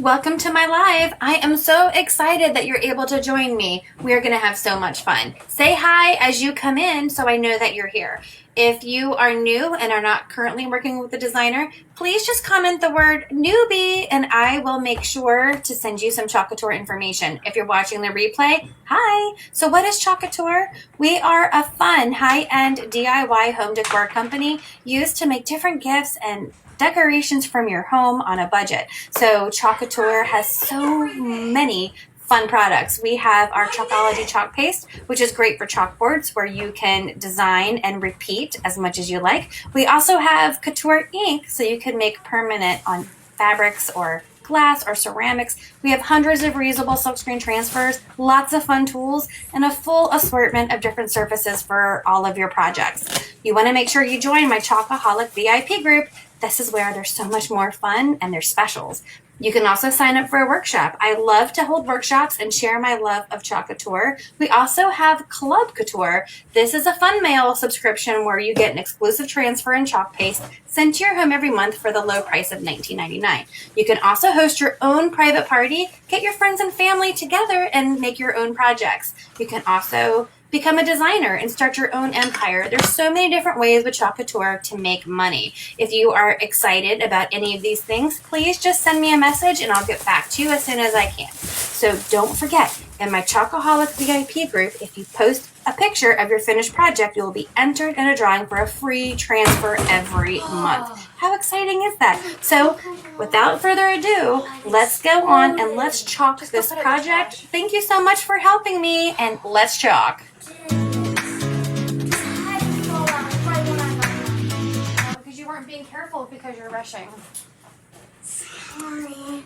Welcome to my live. I am so excited that you're able to join me. We are going to have so much fun. Say hi as you come in so I know that you're here. If you are new and are not currently working with a designer, please just comment the word newbie and I will make sure to send you some Chalk Couture information. If you're watching the replay, hi. So what is Chalk Couture? We are a fun high-end DIY home decor company used to make different gifts and decorations from your home on a budget. So Chalk Couture has so many fun products. We have our Chalkology chalk paste, which is great for chalkboards where you can design and repeat as much as you like. We also have Couture ink, so you can make permanent on fabrics or glass or ceramics. We have hundreds of reusable silkscreen transfers, lots of fun tools, and a full assortment of different surfaces for all of your projects. You want to make sure you join my Chalkaholic VIP group. This is where there's so much more fun and there's specials. You can also sign up for a workshop. I love to hold workshops and share my love of Chalk Couture. We also have Club Couture. This is a fun mail subscription where you get an exclusive transfer and chalk paste sent to your home every month for the low price of $19.99. You can also host your own private party, get your friends and family together and make your own projects. You can also become a designer and start your own empire. There's so many different ways with Chalk Couture to make money. If you are excited about any of these things, please just send me a message and I'll get back to you as soon as I can. So don't forget, in my Chalkaholic VIP group, if you post a picture of your finished project, you will be entered in a drawing for a free transfer every month. How exciting is that? So without further ado, let's go on and let's chalk this project. Thank you so much for helping me and let's chalk. Because you weren't being careful because you're rushing. Sorry.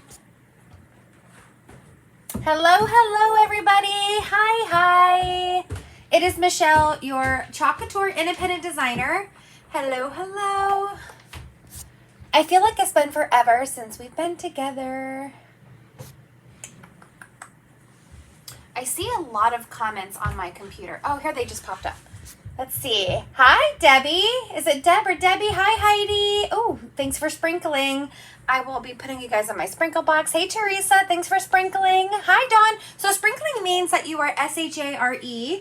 Hello everybody. Hi. It is Michelle, your Chalk Couture independent designer. Hello. I feel like it's been forever since we've been together. I see a lot of comments on my computer. Oh, here they just popped up. Let's see. Hi, Debbie. Is it Deb or Debbie? Hi, Heidi. Oh, thanks for sprinkling. I will be putting you guys in my sprinkle box. Hey, Teresa. Thanks for sprinkling. Hi, Dawn. So sprinkling means that you are SHARE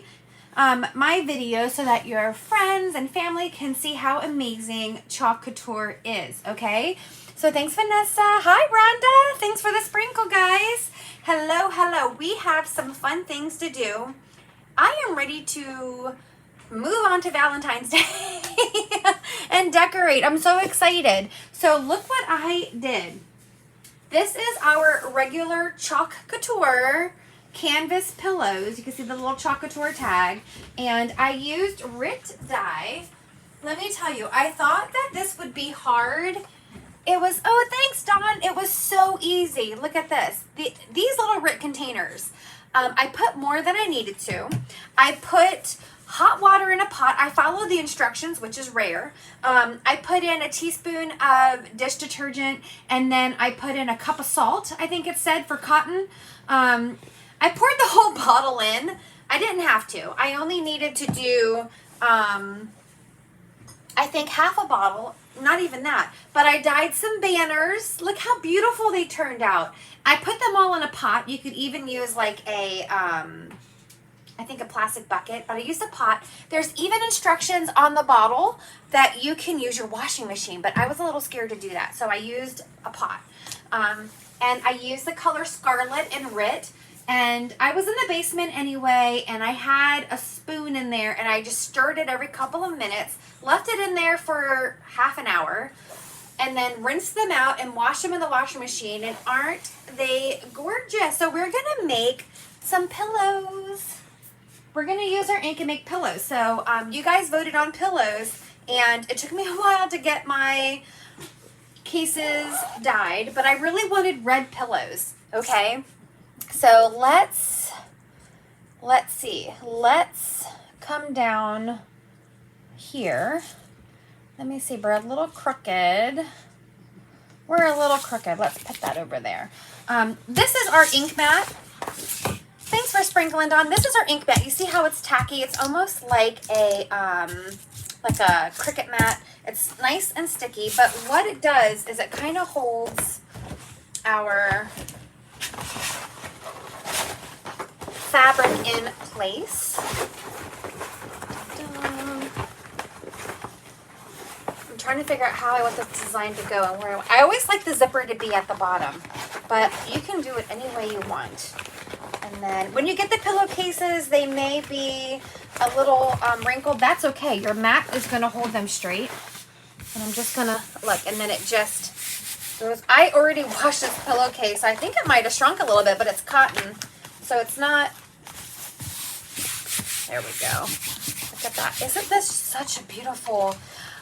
my video so that your friends and family can see how amazing Chalk Couture is, okay? So thanks, Vanessa. Hi, Rhonda. Thanks for the sprinkle, guys. Hello. We have some fun things to do. I am ready to move on to Valentine's Day and decorate. I'm so excited. So look what I did. This is our regular Chalk Couture canvas pillows. You can see the little Chalk Couture tag. And I used Rit dye. Let me tell you, I thought that this would be hard. It was, oh, thanks, Dawn. It was so easy. Look at this. These little Rit containers. I put more than I needed to. I put hot water in a pot. I followed the instructions, which is rare. I put in a teaspoon of dish detergent, and then I put in a cup of salt, I think it said, for cotton. I poured the whole bottle in. I didn't have to. I only needed to do, I think, half a bottle. Not even that. But I dyed some banners. Look how beautiful they turned out. I put them all in a pot. You could even use like a, I think a plastic bucket, but I used a pot. There's even instructions on the bottle that you can use your washing machine, but I was a little scared to do that, so I used a pot. And I used the color Scarlet and Rit, and I was in the basement anyway, and I had a spoon in there, and I just stirred it every couple of minutes, left it in there for half an hour, and then rinsed them out and washed them in the washing machine, and aren't they gorgeous? So we're gonna make some pillows. We're going to use our ink and make pillows. So you guys voted on pillows, and it took me a while to get my cases dyed, but I really wanted red pillows, okay? So let's see. Let's come down here. Let me see. We're a little crooked. Let's put that over there. This is our ink mat. Thanks for sprinkling, Dawn. This is our ink mat. You see how it's tacky? It's almost like a Cricut mat. It's nice and sticky, but what it does is it kind of holds our fabric in place. I'm trying to figure out how I want this design to go and where I always like the zipper to be at the bottom, but you can do it any way you want. And then when you get the pillowcases, they may be a little wrinkled. That's okay. Your mat is going to hold them straight. And I'm just going to look, and then it just goes. I already washed this pillowcase. I think it might have shrunk a little bit, but it's cotton, so it's not. There we go. Look at that. Isn't this such a beautiful?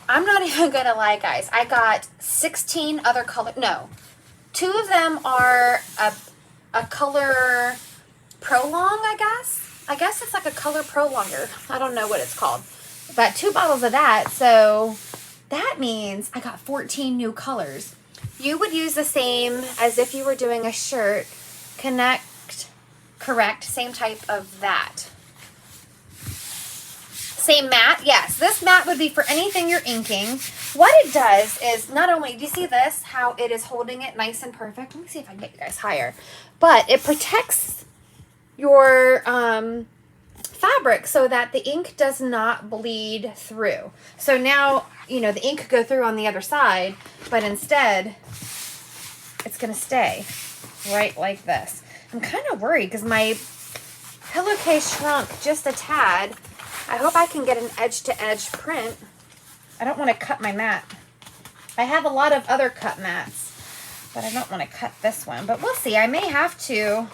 I'm not even going to lie, guys. I got 16 other color. No, 2 of them are a color prolong, I guess. I guess it's like a color prolonger. I don't know what it's called. But 2 bottles of that. So that means I got 14 new colors. You would use the same as if you were doing a shirt. Correct, same type of that. Same mat, yes. This mat would be for anything you're inking. What it does is not only, do you see this, how it is holding it nice and perfect? Let me see if I can get you guys higher. But it protects your fabric so that the ink does not bleed through. So now, you know, the ink could go through on the other side, but instead, it's going to stay right like this. I'm kind of worried because my pillowcase shrunk just a tad. I hope I can get an edge-to-edge print. I don't want to cut my mat. I have a lot of other cut mats, but I don't want to cut this one. But we'll see. I may have to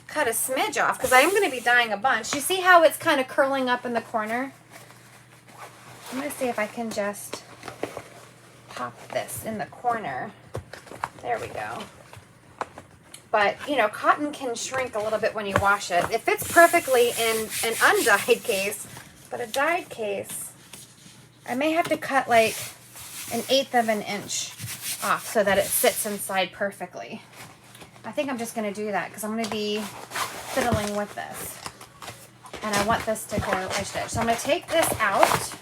cut a smidge off because I am going to be dyeing a bunch. You see how it's kind of curling up in the corner? I'm going to see if I can just pop this in the corner. There we go. But, you know, cotton can shrink a little bit when you wash it. It fits perfectly in an undyed case, but a dyed case, I may have to cut like 1/8 of an inch off so that it sits inside perfectly. I think I'm just going to do that because I'm going to be fiddling with this. And I want this to go edge to edge. So I'm going to take this out.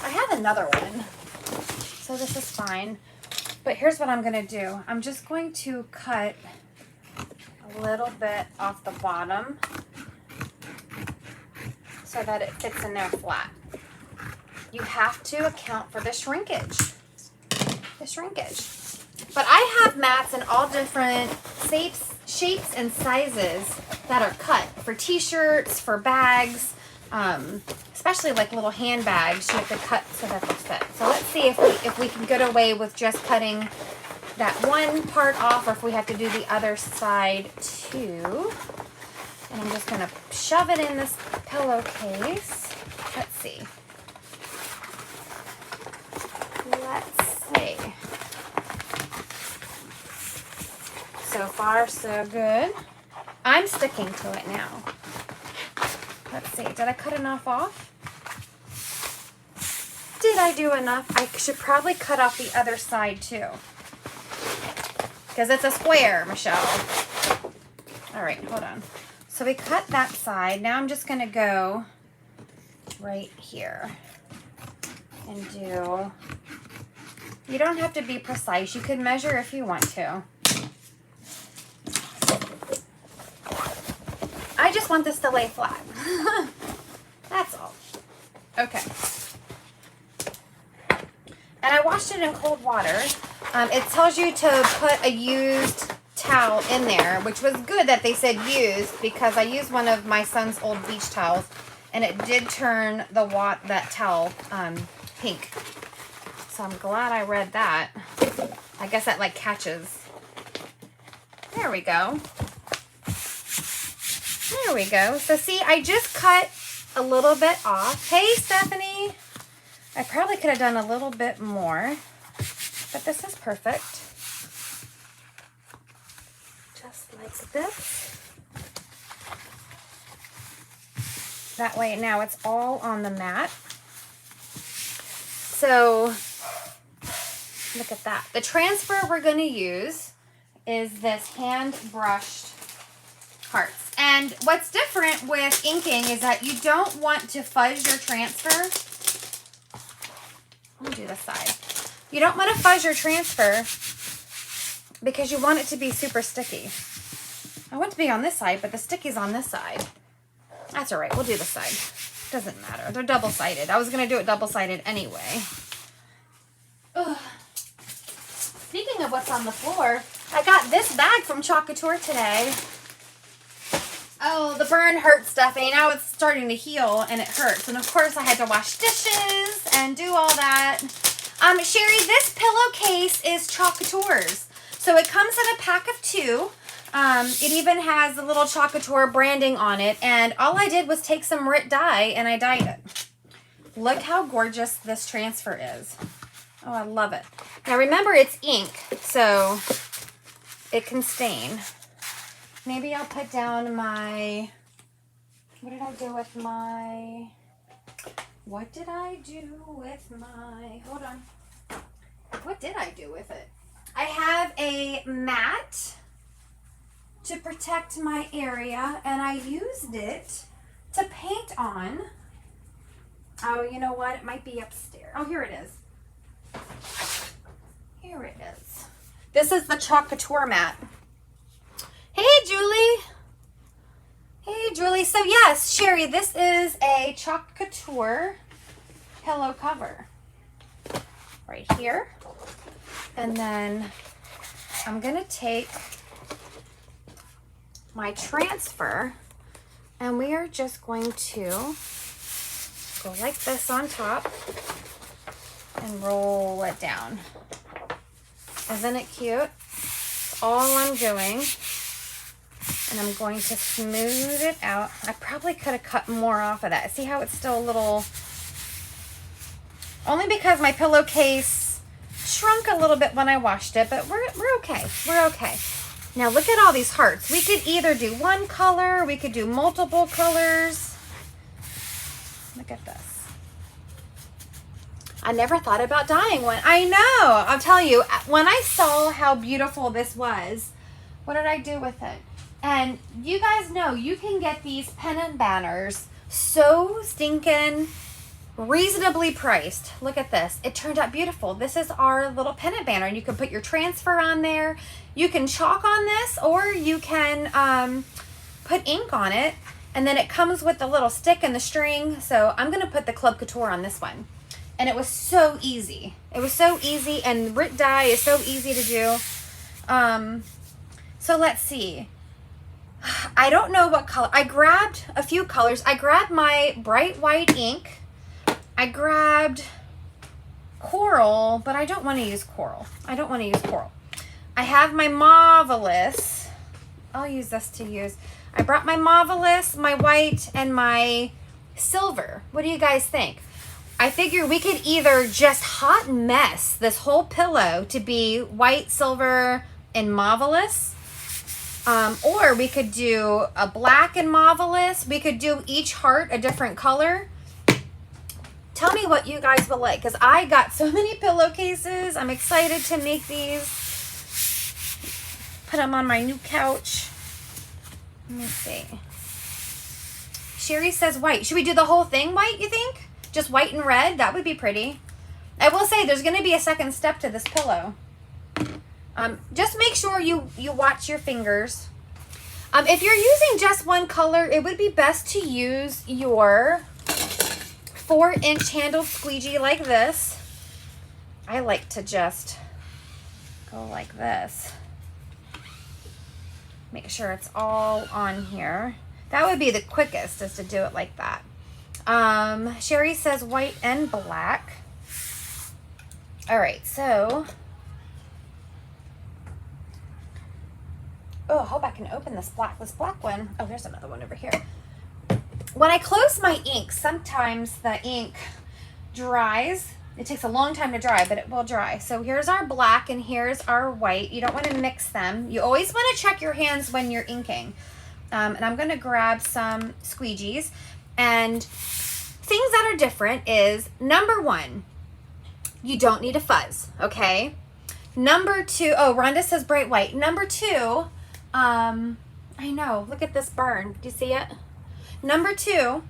I have another one. So this is fine, but here's what I'm going to do. I'm just going to cut a little bit off the bottom so that it fits in there flat. You have to account for the shrinkage. But I have mats in all different shapes and sizes that are cut for t-shirts, for bags, especially like little handbags. You have to cut so that they fit. So let's see if we can get away with just cutting that one part off, or if we have to do the other side too. And I'm just going to shove it in this pillowcase. Let's see. So far, so good. I'm sticking to it now. Let's see. Did I cut enough off? Did I do enough? I should probably cut off the other side too. Because it's a square, Michelle. All right, hold on. So we cut that side. Now I'm just going to go right here and do... You don't have to be precise. You can measure if you want to. I just want this to lay flat. That's all. Okay. And I washed it in cold water. It tells you to put a used towel in there, which was good that they said used, because I used one of my son's old beach towels, and it did turn that towel pink. So I'm glad I read that. I guess that like catches. There we go. There we go. So see, I just cut a little bit off. Hey, Stephanie. I probably could have done a little bit more, but this is perfect. Just like this. That way now it's all on the mat. So look at that. The transfer we're going to use is this hand brushed hearts. And what's different with inking is that you don't want to fuzz your transfer. Let me do this side. You don't want to fuzz your transfer because you want it to be super sticky. I want it to be on this side, but the sticky's on this side. That's all right. We'll do this side. Doesn't matter. They're double-sided. I was going to do it double-sided anyway. Ugh. Speaking of what's on the floor, I got this bag from Club Couture today. Oh, the burn hurt, Stephanie. Now it's starting to heal and it hurts. And of course I had to wash dishes and do all that. Sherry, this pillowcase is Club Couture's. So it comes in a pack of 2. It even has a little Club Couture branding on it. And all I did was take some Rit dye and I dyed it. Look how gorgeous this transfer is. Oh, I love it. Now remember, it's ink, so it can stain. Maybe I'll put down my, what did I do with my, hold on. What did I do with it? I have a mat to protect my area, and I used it to paint on. Oh, you know what? It might be upstairs. Oh, here it is. Here it is. This is the Club Couture mat. Hey, Julie. Hey, Julie. So, yes, Sherry, this is a Club Couture pillow cover. Right here. And then I'm going to take my transfer and we are just going to go like this on top and roll it down. Isn't it cute? That's all I'm doing. And I'm going to smooth it out. I probably could have cut more off of that. See how it's still a little... Only because my pillowcase shrunk a little bit when I washed it, but we're okay. We're okay. Now look at all these hearts. We could either do one color, we could do multiple colors. Look at this. I never thought about dyeing one. I know. I'll tell you, when I saw how beautiful this was, what did I do with it? And you guys know you can get these pennant banners so stinking reasonably priced. Look at this. It turned out beautiful. This is our little pennant banner. You can put your transfer on there. You can chalk on this, or you can put ink on it. And then it comes with the little stick and the string. So I'm going to put the Club Couture on this one. And it was so easy. It was so easy, and Rit dye is so easy to do. So let's see. I don't know what color. I grabbed a few colors. I grabbed my bright white ink. I grabbed coral, but I don't want to use coral. I don't want to use coral. I have my Marvelous. I'll use this to use. I brought my Marvelous, my white, and my silver. What do you guys think? I figure we could either just hot mess this whole pillow to be white, silver, and Marvelous. Or we could do a black and Marvelous. We could do each heart a different color. Tell me what you guys will like, because I got so many pillowcases. I'm excited to make these. Put them on my new couch. Let me see. Sherry says white. Should we do the whole thing white, you think? Just white and red? That would be pretty. I will say there's going to be a second step to this pillow. Just make sure you watch your fingers. If you're using just one color, it would be best to use your 4-inch handled squeegee like this. I like to just go like this. Make sure it's all on here. That would be the quickest, is to do it like that. Sherry says white and black. All right, so... Oh, I hope I can open this black one. Oh, there's another one over here. When I close my ink, sometimes the ink dries. It takes a long time to dry, but it will dry. So here's our black and here's our white. You don't want to mix them. You always want to check your hands when you're inking. And I'm going to grab some squeegees. And things that are different is, number one, you don't need a fuzz, okay? Number two, oh, Rhonda says bright white. Number two, I know, look at this burn. Do you see it? Number two,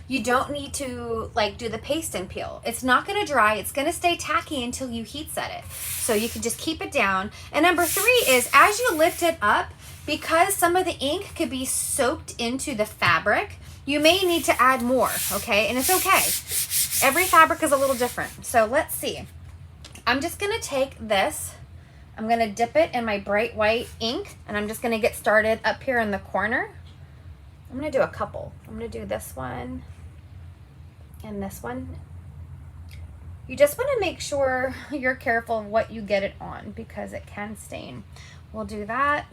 You don't need to like do the paste and peel. It's not going to dry. It's going to stay tacky until you heat set it. So you can just keep it down. And number 3 is as you lift it up, because some of the ink could be soaked into the fabric, you may need to add more, okay? And it's okay. Every fabric is a little different. So let's see. I'm just going to take this. I'm going to dip it in my bright white ink, and I'm just going to get started up here in the corner. I'm going to do a couple. I'm going to do this one and this one. You just want to make sure you're careful of what you get it on because it can stain. We'll do that.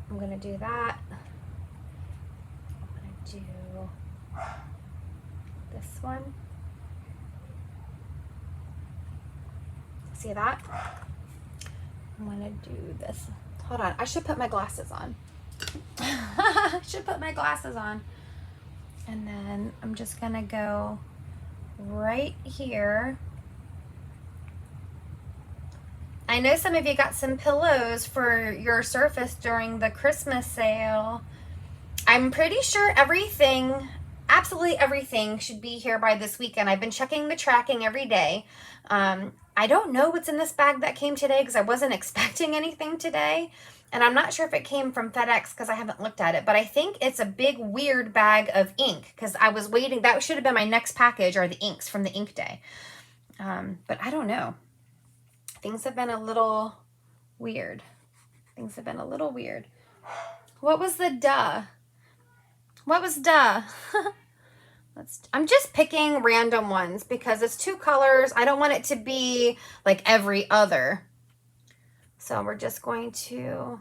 I'm going to do that. I'm going to do this one. See that? I'm going to do this. Hold on. I should put my glasses on. I should put my glasses on. And then I'm just going to go right here. I know some of you got some pillows for your surface during the Christmas sale. I'm pretty sure everything, absolutely everything should be here by this weekend. I've been checking the tracking every day. I don't know what's in this bag that came today because I wasn't expecting anything today. And I'm not sure if it came from FedEx because I haven't looked at it. But I think it's a big weird bag of ink because I was waiting. That should have been my next package are the inks from the ink day. But I don't know. Things have been a little weird. Things have been a little weird. What was the duh? What was duh? I'm just picking random ones because it's 2 colors. I don't want it to be like every other. So we're just going to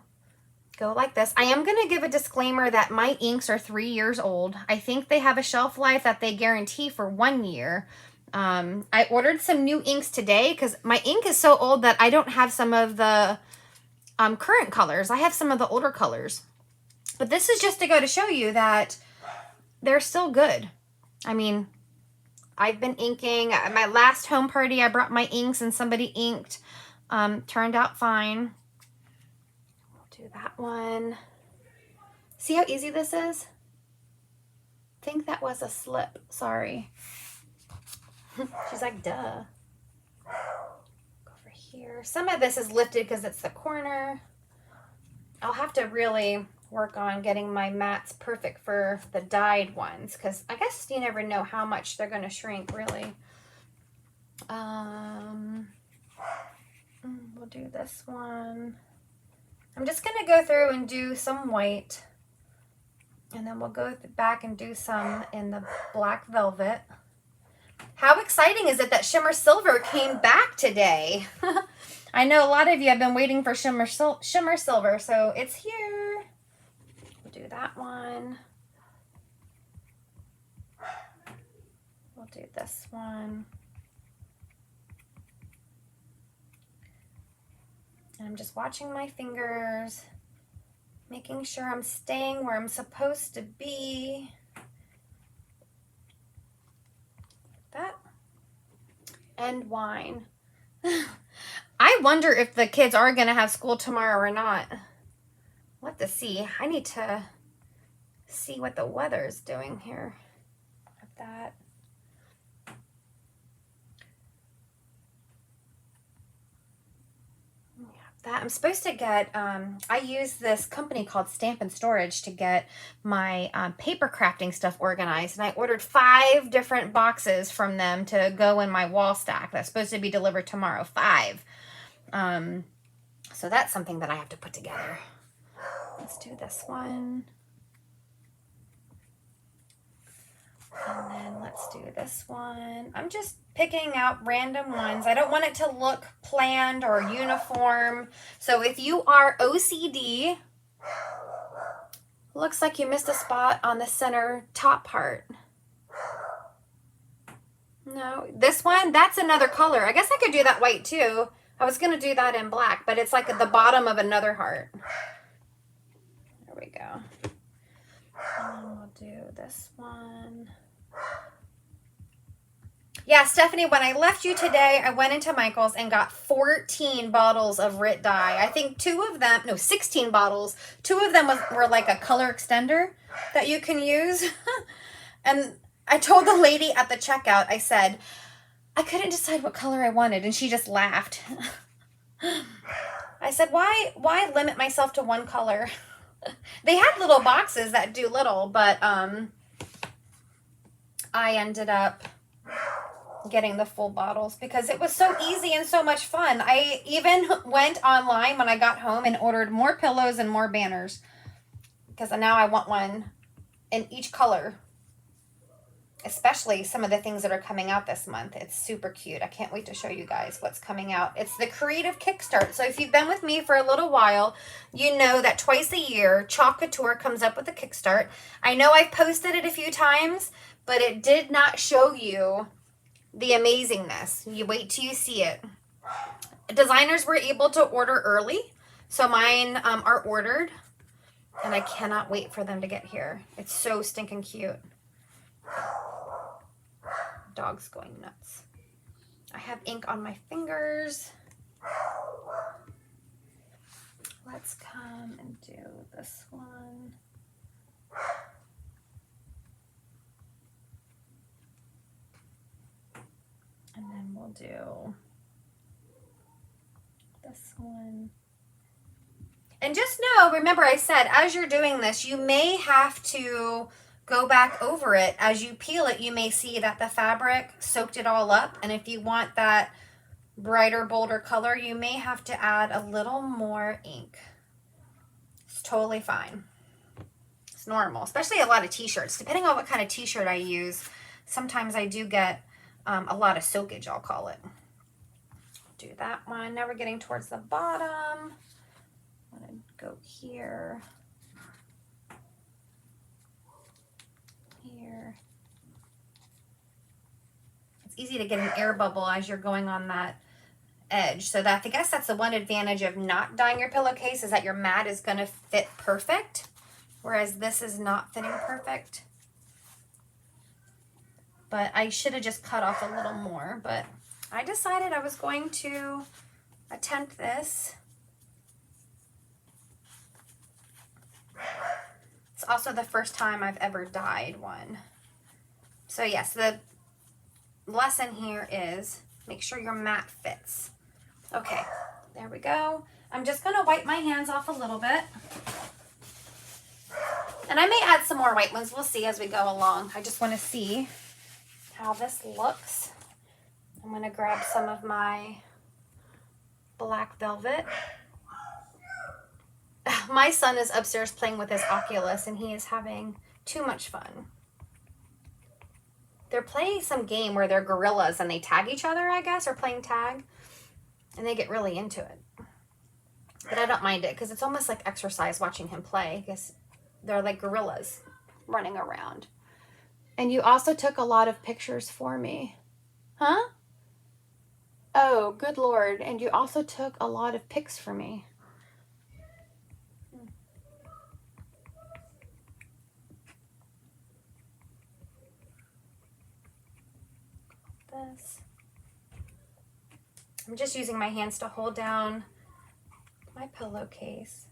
go like this. I am going to give a disclaimer that my inks are 3 years old. I think they have a shelf life that they guarantee for 1 year. I ordered some new inks today because my ink is so old that I don't have some of the current colors. I have some of the older colors. But this is just to go to show you that they're still good. I mean, I've been inking. At my last home party, I brought my inks and somebody inked. Turned out fine. We'll do that one. See how easy this is? I think that was a slip. Sorry. She's like, duh. Go over here. Some of this is lifted because it's the corner. I'll have to really work on getting my mats perfect for the dyed ones because I guess you never know how much they're going to shrink, really. We'll do this one. I'm just going to go through and do some white. And then we'll go back and do some in the black velvet. How exciting is it that Shimmer Silver came back today? I know a lot of you have been waiting for Shimmer Silver, so it's here. We'll do that one. We'll do this one. And I'm just watching my fingers, making sure I'm staying where I'm supposed to be. That. And wine. I wonder if the kids are going to have school tomorrow or not. We'll have to see. I need to see what the weather is doing here. With that. That I'm supposed to get, I use this company called Stamp and Storage to get my paper crafting stuff organized. And I ordered 5 different boxes from them to go in my wall stack. That's supposed to be delivered tomorrow. 5. So that's something that I have to put together. Let's do this one. And then let's do this one. I'm just picking out random ones. I don't want it to look planned or uniform. So if you are OCD, looks like you missed a spot on the center top part. No, this one, that's another color. I guess I could do that white too. I was going to do that in black, but it's like at the bottom of another heart. There we go. And we'll do this one. Yeah, Stephanie, when I left you today, I went into Michael's and got 14 bottles of RIT dye. I think 16 bottles. 2 of them were like a color extender that you can use. And I told the lady at the checkout, I said, I couldn't decide what color I wanted. And she just laughed. I said, why limit myself to one color? They had little boxes that do little, but I ended up getting the full bottles because it was so easy and so much fun. I even went online when I got home and ordered more pillows and more banners because now I want one in each color, especially some of the things that are coming out this month. It's super cute. I can't wait to show you guys what's coming out. It's the Creative Kickstart. So if you've been with me for a little while, you know that twice a year, Club Couture comes up with a Kickstart. I know I've posted it a few times, but it did not show you the amazingness. You wait till you see it. Designers were able to order early, so mine are ordered, and I cannot wait for them to get here. It's so stinking cute. Dog's going nuts. I have ink on my fingers. Let's come and do this one. And then we'll do this one. And just know, remember I said, as you're doing this, you may have to go back over it. As you peel it, you may see that the fabric soaked it all up. And if you want that brighter, bolder color, you may have to add a little more ink. It's totally fine. It's normal, especially a lot of t-shirts. Depending on what kind of t-shirt I use, sometimes I do get a lot of soakage, I'll call it. Do that one. Now we're getting towards the bottom. I'm going to go here. Here. It's easy to get an air bubble as you're going on that edge. So that, I guess that's the one advantage of not dyeing your pillowcase, is that your mat is going to fit perfect, whereas this is not fitting perfect. But I should have just cut off a little more, but I decided I was going to attempt this. It's also the first time I've ever dyed one. So yes, the lesson here is make sure your mat fits. Okay, there we go. I'm just gonna wipe my hands off a little bit. And I may add some more white ones. We'll see as we go along. I just wanna see how this looks. I'm gonna grab some of my black velvet. My son is upstairs playing with his Oculus and he is having too much fun. They're playing some game where they're gorillas and they tag each other, I guess, or playing tag. And they get really into it. But I don't mind it because it's almost like exercise watching him play. I guess they're like gorillas running around. And you also took a lot of pictures for me. Huh? Oh, good Lord. And you also took a lot of pics for me. This. I'm just using my hands to hold down my pillowcase.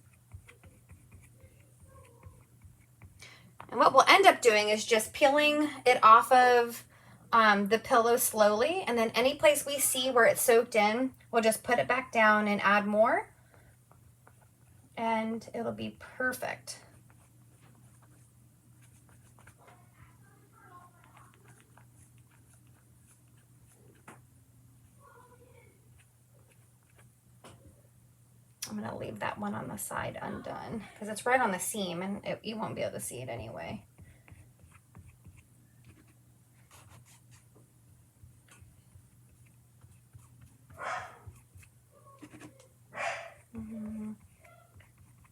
And what we'll end up doing is just peeling it off of the pillow slowly, and then any place we see where it's soaked in, we'll just put it back down and add more, and it'll be perfect. I'm going to leave that one on the side undone because it's right on the seam and you won't be able to see it anyway.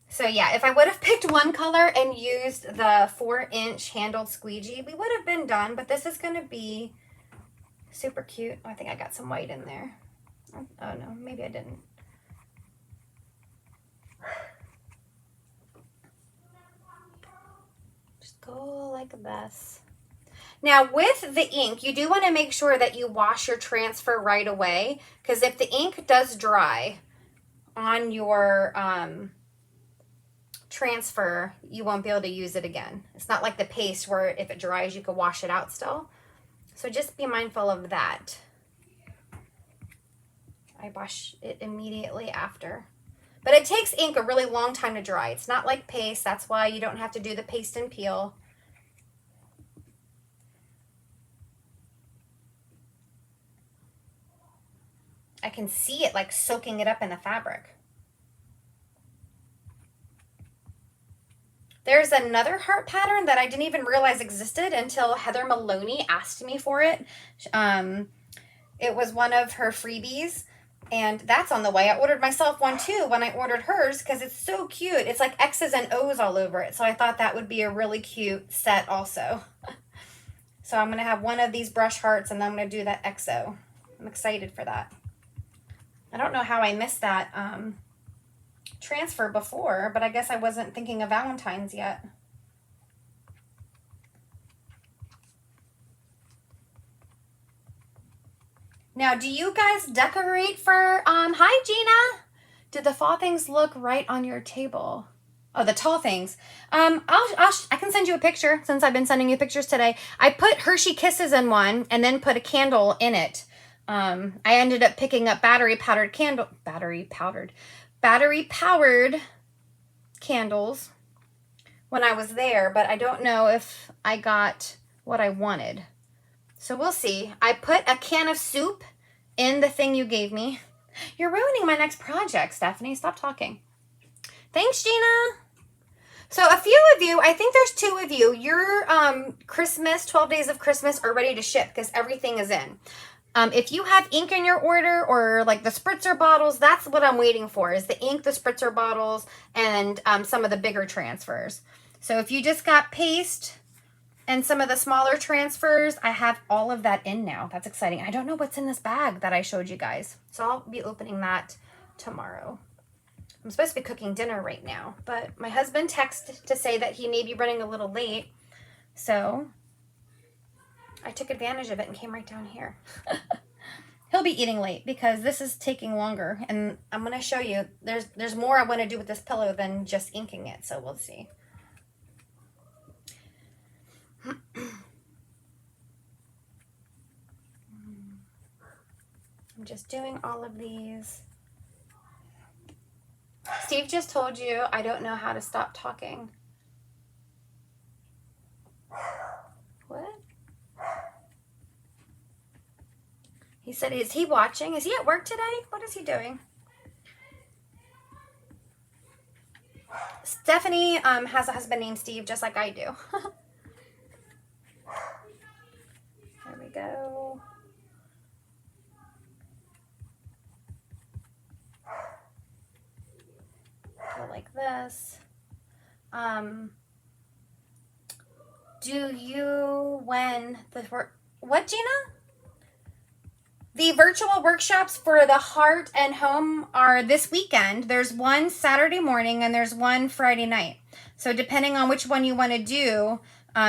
So yeah, if I would have picked one color and used the 4-inch handled squeegee, we would have been done, but this is going to be super cute. Oh, I think I got some white in there. Oh no, maybe I didn't. Just go like this. Now with the ink, you do want to make sure that you wash your transfer right away, because if the ink does dry on your transfer, you won't be able to use it again. It's not like the paste where if it dries, you can wash it out still. So just be mindful of that. I wash it immediately after. But it takes ink a really long time to dry. It's not like paste. That's why you don't have to do the paste and peel. I can see it like soaking it up in the fabric. There's another heart pattern that I didn't even realize existed until Heather Maloney asked me for it. It was one of her freebies, and that's on the way. I ordered myself one too when I ordered hers because it's so cute. It's like X's and O's all over it. So I thought that would be a really cute set also. So I'm going to have one of these brush hearts, and then I'm going to do that XO. I'm excited for that. I don't know how I missed that transfer before, but I guess I wasn't thinking of Valentine's yet. Now, do you guys decorate for, hi Gina. Did the fall things look right on your table? Oh, the tall things. I can send you a picture since I've been sending you pictures today. I put Hershey Kisses in one and then put a candle in it. I ended up picking up battery powered candles when I was there, but I don't know if I got what I wanted. So we'll see. I put a can of soup in the thing you gave me. You're ruining my next project, Stephanie. Stop talking. Thanks, Gina. So a few of you, I think there's 2 of you, your Christmas, 12 days of Christmas are ready to ship because everything is in. If you have ink in your order or like the spritzer bottles, that's what I'm waiting for is the ink, the spritzer bottles, and some of the bigger transfers. So if you just got paste and some of the smaller transfers, I have all of that in now. That's exciting. I don't know what's in this bag that I showed you guys. So I'll be opening that tomorrow. I'm supposed to be cooking dinner right now, but my husband texted to say that he may be running a little late. So I took advantage of it and came right down here. He'll be eating late because this is taking longer, and I'm going to show you there's more I want to do with this pillow than just inking it, so we'll see. I'm just doing all of these. Steve just told you I don't know how to stop talking. What? He said, is he watching? Is he at work today? What is he doing? Stephanie has a husband named Steve, just like I do. There we go. Go like this. Do you, what, Gina? The virtual workshops for the heart and home are this weekend. There's one Saturday morning and there's one Friday night. So depending on which one you want to do,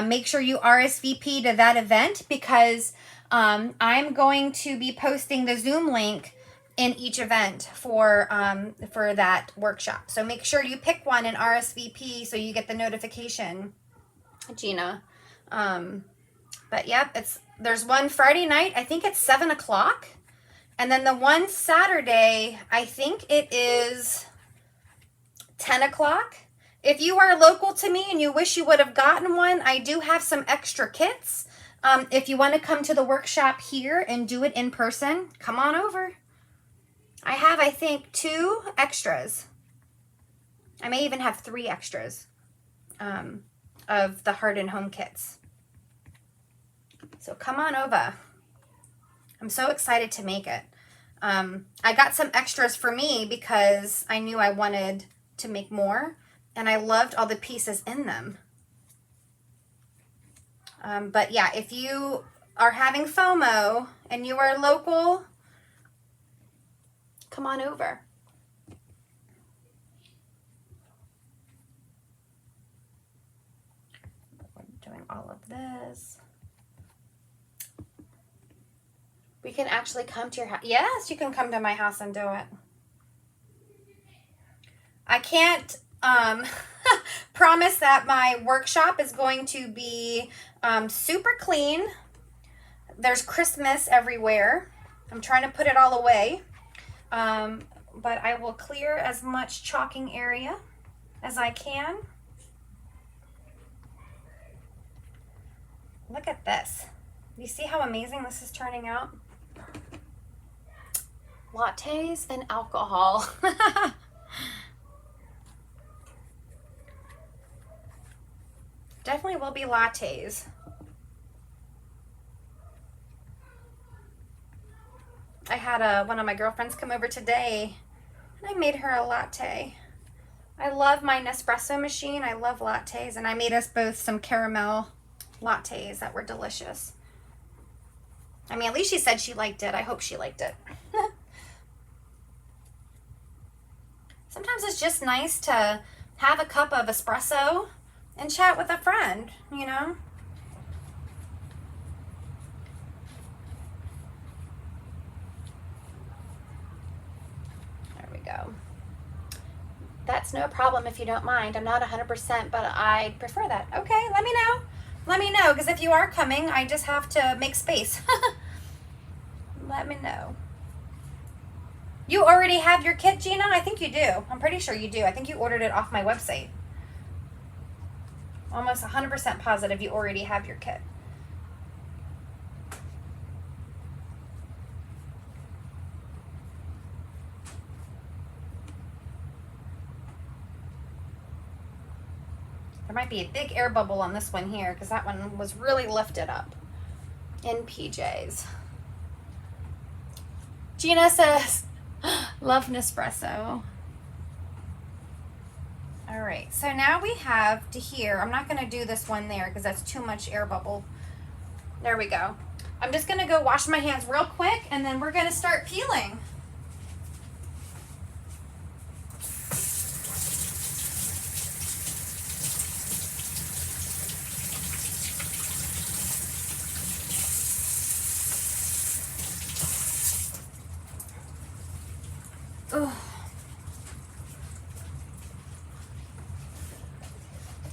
make sure you RSVP to that event because I'm going to be posting the Zoom link in each event for that workshop. So make sure you pick one and RSVP so you get the notification, Gina. But yep, there's one Friday night, I think it's 7 o'clock. And then the one Saturday, I think it is 10 o'clock. If you are local to me and you wish you would have gotten one, I do have some extra kits. If you want to come to the workshop here and do it in person, come on over. I have, I think, 2 extras. I may even have 3 extras of the heart and home kits. So come on over. I'm so excited to make it. I got some extras for me because I knew I wanted to make more, and I loved all the pieces in them. But yeah, if you are having FOMO and you are local, come on over. We're doing all of this. We can actually come to your house. Yes, you can come to my house and do it. I can't promise that my workshop is going to be super clean. There's Christmas everywhere. I'm trying to put it all away. But I will clear as much chalking area as I can. Look at this. You see how amazing this is turning out? Lattes and alcohol. Definitely will be lattes. I had one of my girlfriends come over today and I made her a latte. I love my Nespresso machine. I love lattes, and I made us both some caramel lattes that were delicious. I mean, at least she said she liked it. I hope she liked it. Sometimes it's just nice to have a cup of espresso and chat with a friend, you know? There we go. That's no problem if you don't mind. I'm not 100%, but I prefer that. Okay, let me know. Let me know, because if you are coming, I just have to make space. Let me know. You already have your kit, Gina? I think you do. I'm pretty sure you do. I think you ordered it off my website. Almost 100% positive you already have your kit. There might be a big air bubble on this one here because that one was really lifted up in PJs. Gina says, love Nespresso. All right, so now we have to here. I'm not going to do this one there because that's too much air bubble. There we go. I'm just going to go wash my hands real quick and then we're going to start peeling. Ugh.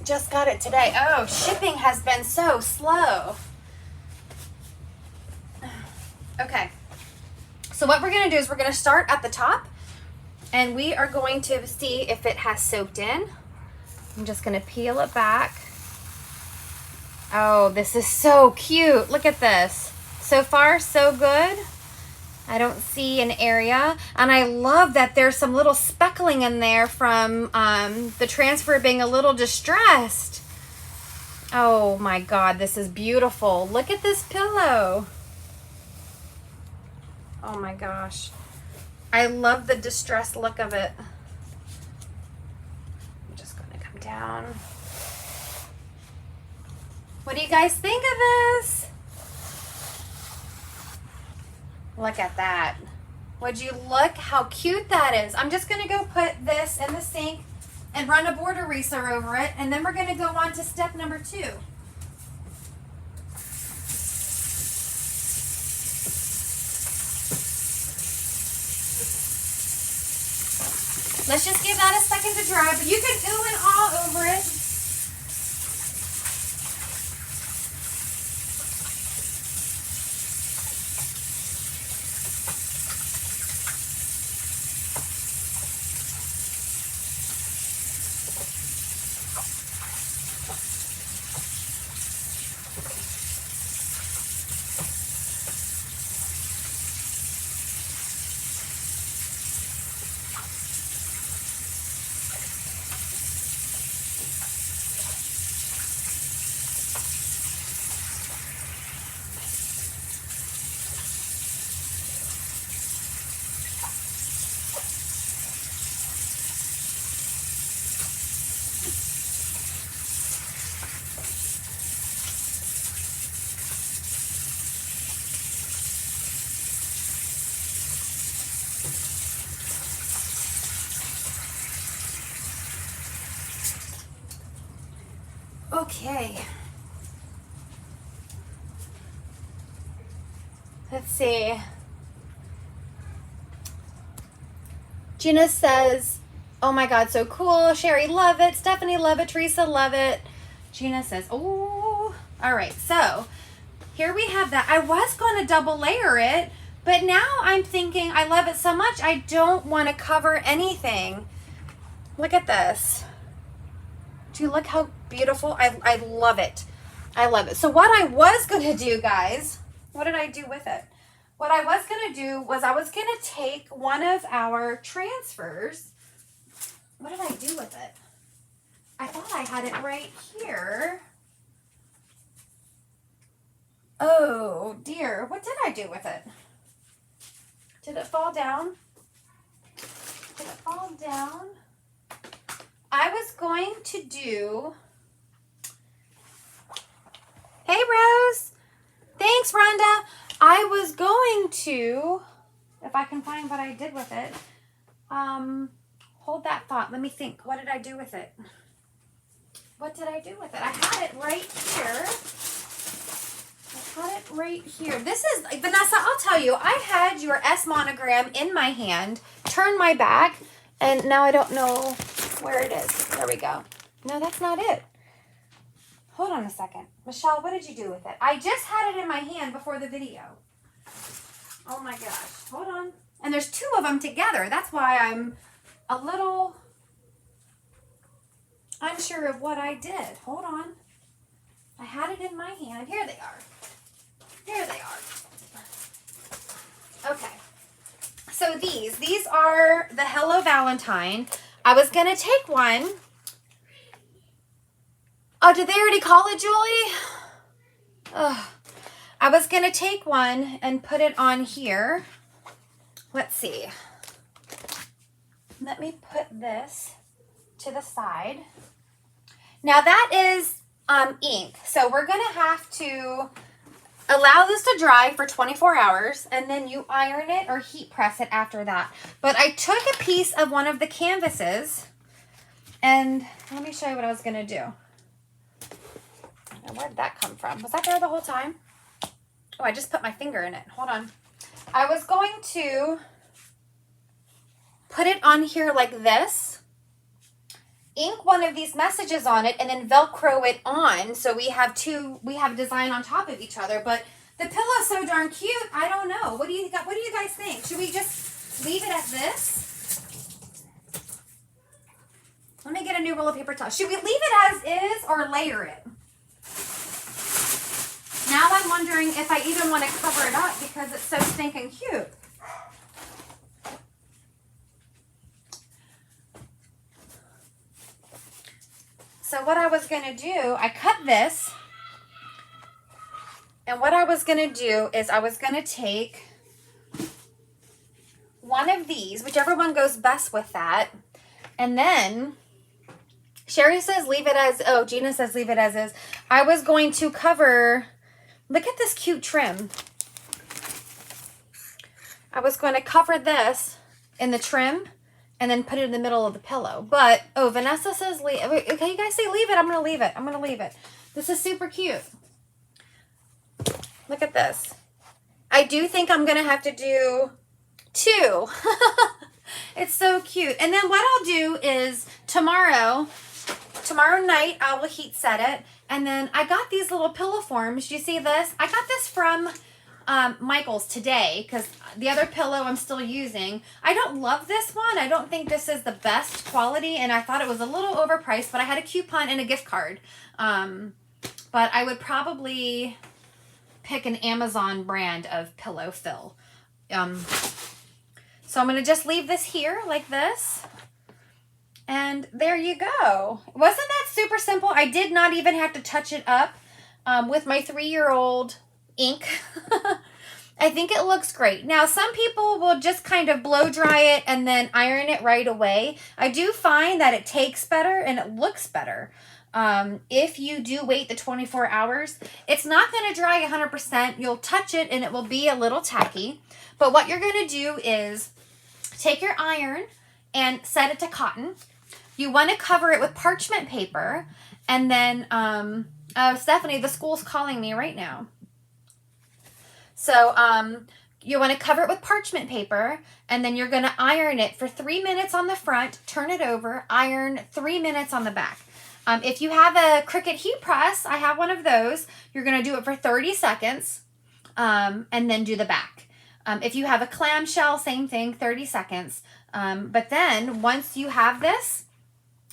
Just got it today. Oh, shipping has been so slow. Okay. So what we're going to do is we're going to start at the top and we are going to see if it has soaked in. I'm just going to peel it back. Oh, this is so cute. Look at this. So far, so good. I don't see an area, and I love that there's some little speckling in there from the transfer being a little distressed. Oh my God, this is beautiful. Look at this pillow. Oh my gosh. I love the distressed look of it. I'm just gonna come down. What do you guys think of this? Look at that. Would you look how cute that is? I'm just gonna go put this in the sink and run a board eraser over it, and then we're gonna go on to step number 2. Let's just give that a second to dry, but you can ooh and ah over it. Okay. Let's see. Gina says, oh my God, so cool. Sherry, love it. Stephanie, love it. Teresa, love it. Gina says, oh, all right. So here we have that. I was going to double layer it, but now I'm thinking I love it so much I don't want to cover anything. Look at this. Do you look how beautiful? I love it. I love it. So what I was going to do, guys, what did I do with it? What I was going to do was I was going to take one of our transfers. What did I do with it? I thought I had it right here. Oh dear, what did I do with it? Did it fall down? Did it fall down? I was going to do... Hey Rose! Thanks Rhonda! I was going to, if I can find what I did with it, hold that thought. Let me think. What did I do with it? What did I do with it? I had it right here. I had it right here. This is, Vanessa, I'll tell you, I had your S monogram in my hand, turned my back, and now I don't know where it is. There we go. No, that's not it. Hold on a second. Michelle, what did you do with it? I just had it in my hand before the video. Oh my gosh. Hold on. And there's two of them together. That's why I'm a little unsure of what I did. Hold on. I had it in my hand. Here they are. Here they are. Okay. So these are the Hello Valentine. I was going to take one. Oh, did they already call it, Julie? Ugh. I was going to take one and put it on here. Let's see. Let me put this to the side. Now that is ink. So we're going to have to allow this to dry for 24 hours and then you iron it or heat press it after that. But I took a piece of one of the canvases and let me show you what I was going to do. Where did that come from? Was that there the whole time? Oh, I just put my finger in it. Hold on. I was going to put it on here like this, ink one of these messages on it, and then Velcro it on. So we have a design on top of each other. But the pillow's so darn cute. I don't know. What do you guys think? Should we just leave it as this? Let me get a new roll of paper towel. Should we leave it as is or layer it? Now I'm wondering if I even want to cover it up because it's so stinking cute. So what I was going to do, I cut this. And what I was going to do is I was going to take one of these, whichever one goes best with that. And then Sherry says leave it as, oh, Gina says leave it as is. I was going to cover... Look at this cute trim. I was going to cover this in the trim and then put it in the middle of the pillow. But, oh, Vanessa says leave. Okay, you guys say leave it. I'm going to leave it. I'm going to leave it. This is super cute. Look at this. I do think I'm going to have to do two. It's so cute. And then what I'll do is tomorrow night, I will heat set it. And then I got these little pillow forms. Do you see this? I got this from Michael's today because the other pillow I'm still using. I don't love this one. I don't think this is the best quality, and I thought it was a little overpriced, but I had a coupon and a gift card. But I would probably pick an Amazon brand of pillow fill. So I'm going to just leave this here like this. And there you go. Wasn't that super simple? I did not even have to touch it up with my 3-year-old ink. I think it looks great. Now, some people will just kind of blow dry it and then iron it right away. I do find that it takes better and it looks better. If you do wait the 24 hours, it's not going to dry 100%. You'll touch it and it will be a little tacky. But what you're going to do is take your iron and set it to cotton. You want to cover it with parchment paper. And then, Stephanie, the school's calling me right now. So you want to cover it with parchment paper, and then you're going to iron it for 3 minutes on the front, turn it over, iron 3 minutes on the back. If you have a Cricut heat press, I have one of those, you're going to do it for 30 seconds and then do the back. If you have a clamshell, same thing, 30 seconds. But then once you have this,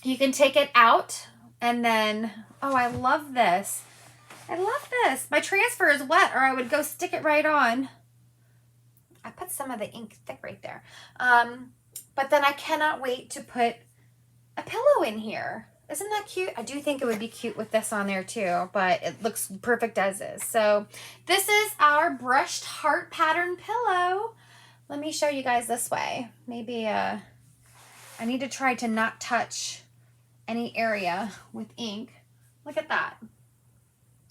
you can take it out and then, oh, I love this. I love this. My transfer is wet, or I would go stick it right on. I put some of the ink thick right there. But then I cannot wait to put a pillow in here. Isn't that cute? I do think it would be cute with this on there too, but it looks perfect as is. So this is our brushed heart pattern pillow. Let me show you guys this way. Maybe I need to try to not touch any area with ink. Look at that.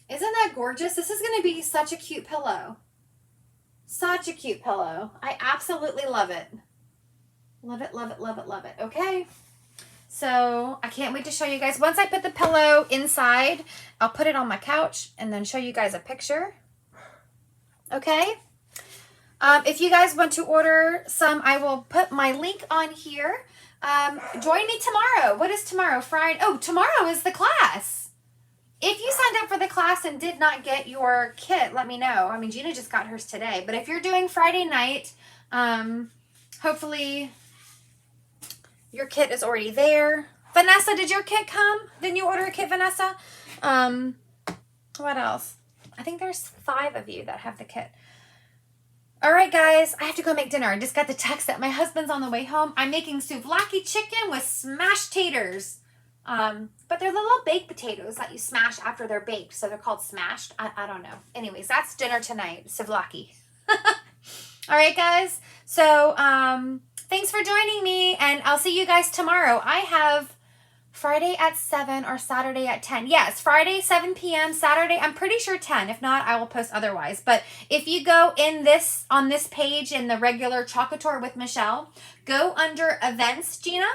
Isn't that gorgeous? This is going to be such a cute pillow. Such a cute pillow. I absolutely love it. Love it, love it, love it, love it. Okay. So I can't wait to show you guys. Once I put the pillow inside, I'll put it on my couch and then show you guys a picture. Okay. If you guys want to order some, I will put my link on here. Join me tomorrow. What is tomorrow? Friday. Oh, tomorrow is the class. If you signed up for the class and did not get your kit, let me know. I mean, Gina just got hers today. But if you're doing Friday night, hopefully your kit is already there. Vanessa, did your kit come? Didn't you order a kit, Vanessa? What else? I think there's 5 of you that have the kit. All right, guys, I have to go make dinner. I just got the text that my husband's on the way home. I'm making souvlaki chicken with smashed taters. But they're the little baked potatoes that you smash after they're baked. So they're called smashed. I don't know. Anyways, that's dinner tonight. Souvlaki. All right, guys. So thanks for joining me, and I'll see you guys tomorrow. I have Friday at 7 or Saturday at 10. Yes, Friday, 7 p.m. Saturday, I'm pretty sure 10. If not, I will post otherwise. But if you go on this page in the regular Club Couture with Michele, go under events, Gina,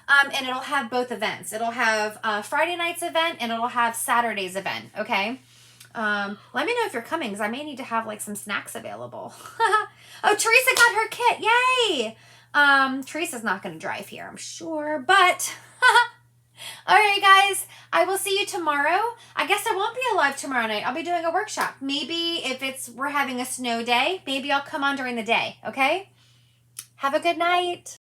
and it'll have both events. It'll have Friday night's event, and it'll have Saturday's event, okay? Let me know if you're coming, because I may need to have like some snacks available. Oh, Teresa got her kit. Yay! Teresa's not going to drive here, I'm sure, but all right, guys, I will see you tomorrow. I guess I won't be alive tomorrow night. I'll be doing a workshop. Maybe if we're having a snow day, maybe I'll come on during the day, okay? Have a good night.